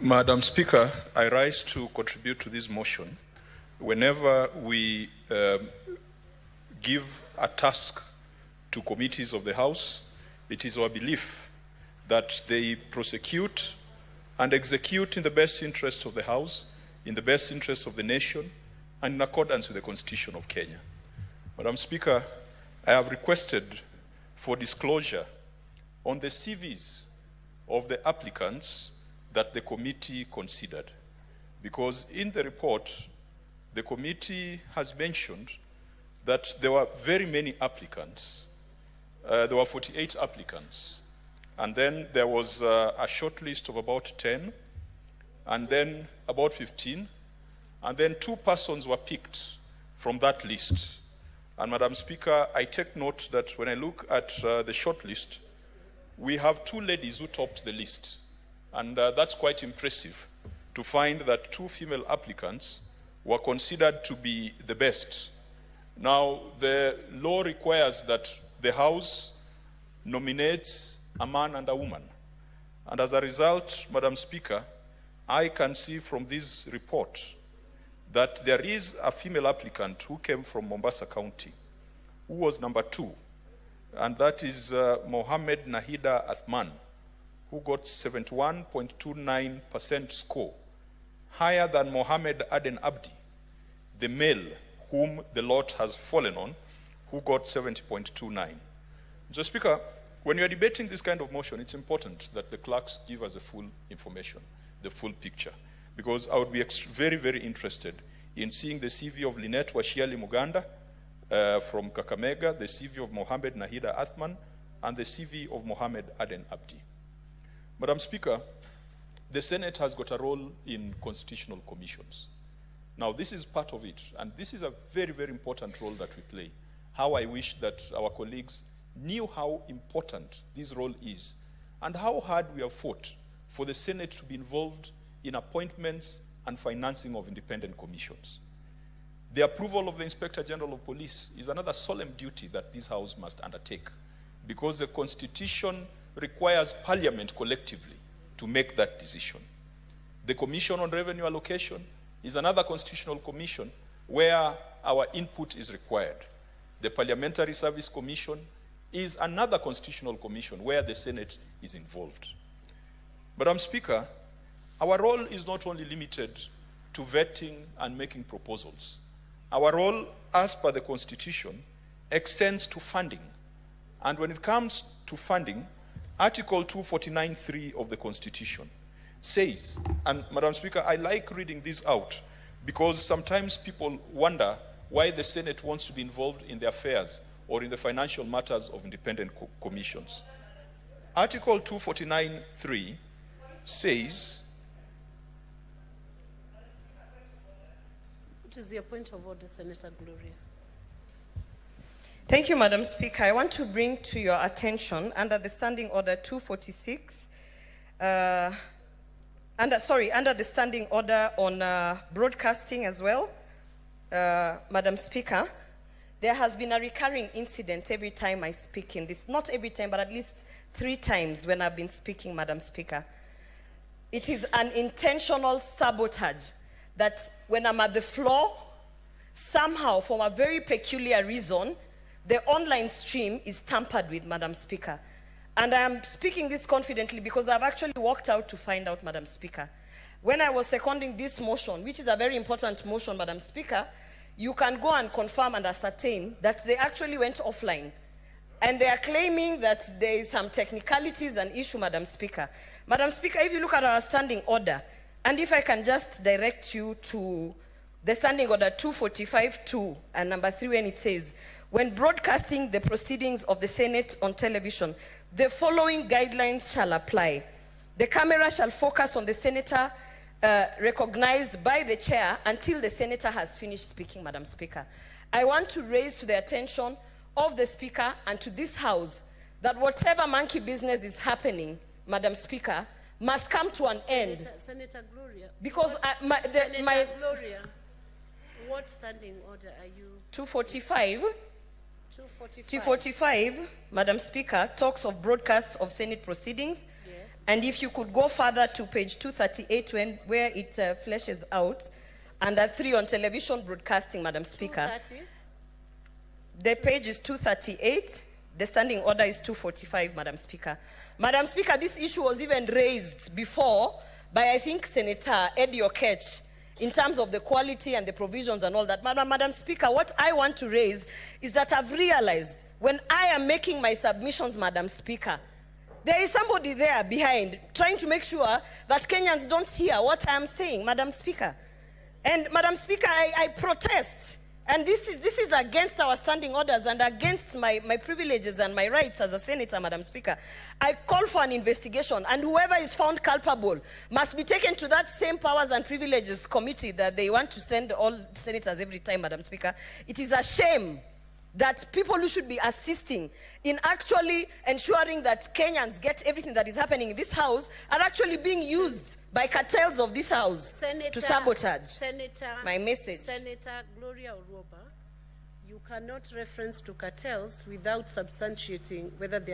Madam Speaker, I rise to contribute to this motion. Whenever we give a task to committees of the House, it is our belief that they prosecute and execute in the best interest of the House, in the best interest of the nation, and in accordance with the Constitution of Kenya. Madam Speaker, I have requested for disclosure on the CVs of the applicants that the committee considered. Because in the report, the committee has mentioned that there were very many applicants. There were 48 applicants. And then there was a short list of about 10, and then about 15, and then 2 persons were picked from that list. And Madam Speaker, I take note that when I look at the short list, we have 2 ladies who topped the list. And that's quite impressive to find that 2 female applicants were considered to be the best. Now, the law requires that the House nominates a man and a woman. And as a result, Madam Speaker, I can see from this report that there is a female applicant who came from Mombasa County, who was number 2, and that is Mohammed Nahida Athman, who got 71.29% score, higher than Mohammed Aden Abdi, the male whom the lot has fallen on, who got 70.29. Mr. Speaker, when you are debating this kind of motion, it's important that the clerks give us the full information, the full picture, because I would be very, very interested in seeing the CV of Lynette Washiali Muganda from Kakamega, the CV of Mohammed Nahida Athman, and the CV of Mohammed Aden Abdi. Madam Speaker, the Senate has got a role in constitutional commissions. Now, this is part of it, and this is a very, very important role that we play. How I wish that our colleagues knew how important this role is, and how hard we have fought for the Senate to be involved in appointments and financing of independent commissions. The approval of the Inspector General of Police is another solemn duty that this House must undertake, because the Constitution requires Parliament collectively to make that decision. The Commission on Revenue Allocation is another constitutional commission where our input is required. The Parliamentary Service Commission is another constitutional commission where the Senate is involved. Madam Speaker, our role is not only limited to vetting and making proposals. Our role, as per the Constitution, extends to funding. And when it comes to funding, Article 249(3) of the Constitution says, and Madam Speaker, I like reading this out because sometimes people wonder why the Senate wants to be involved in the affairs or in the financial matters of independent commissions. Article 249(3) says, what is your point of order, Senator Gloria? Thank you, Madam Speaker. I want to bring to your attention under the Standing Order 246, under the Standing Order on broadcasting as well, Madam Speaker, there has been a recurring incident every time I speak in this. Not every time, but at least 3 times when I've been speaking, Madam Speaker. It is an intentional sabotage that when I'm at the floor, somehow, for a very peculiar reason, the online stream is tampered with, Madam Speaker. And I am speaking this confidently because I've actually walked out to find out, Madam Speaker. When I was seconding this motion, which is a very important motion, Madam Speaker, you can go and confirm and ascertain that they actually went offline. And they are claiming that there is some technicalities and issue, Madam Speaker. Madam Speaker, if you look at our standing order, and if I can just direct you to the Standing Order 245(2) and number 3, when it says, when broadcasting the proceedings of the Senate on television, the following guidelines shall apply. The camera shall focus on the senator recognized by the chair until the senator has finished speaking, Madam Speaker. I want to raise to the attention of the Speaker and to this House that whatever monkey business is happening, Madam Speaker, must come to an end. Senator Gloria. Because Senator Gloria, what standing order are you? 245. 245, Madam Speaker, talks of broadcasts of Senate proceedings. Yes. And if you could go further to page 238 where it fleshes out, under 3 on television broadcasting, Madam Speaker. 230. The page is 238. The standing order is 245, Madam Speaker. Madam Speaker, this issue was even raised before by, I think, Senator Eddie Okech, in terms of the quality and the provisions and all that. Madam Speaker, what I want to raise is that I've realized when I am making my submissions, Madam Speaker, there is somebody there behind trying to make sure that Kenyans don't hear what I am saying, Madam Speaker. And Madam Speaker, I protest. And this is against our standing orders and against my privileges and my rights as a senator, Madam Speaker. I call for an investigation, and whoever is found culpable must be taken to that same powers and privileges committee that they want to send all senators every time, Madam Speaker. It is a shame that people who should be assisting in actually ensuring that Kenyans get everything that is happening in this house are actually being used by cartels of this house to sabotage my message. Senator Gloria Uroba, you cannot reference to cartels without substantiating whether they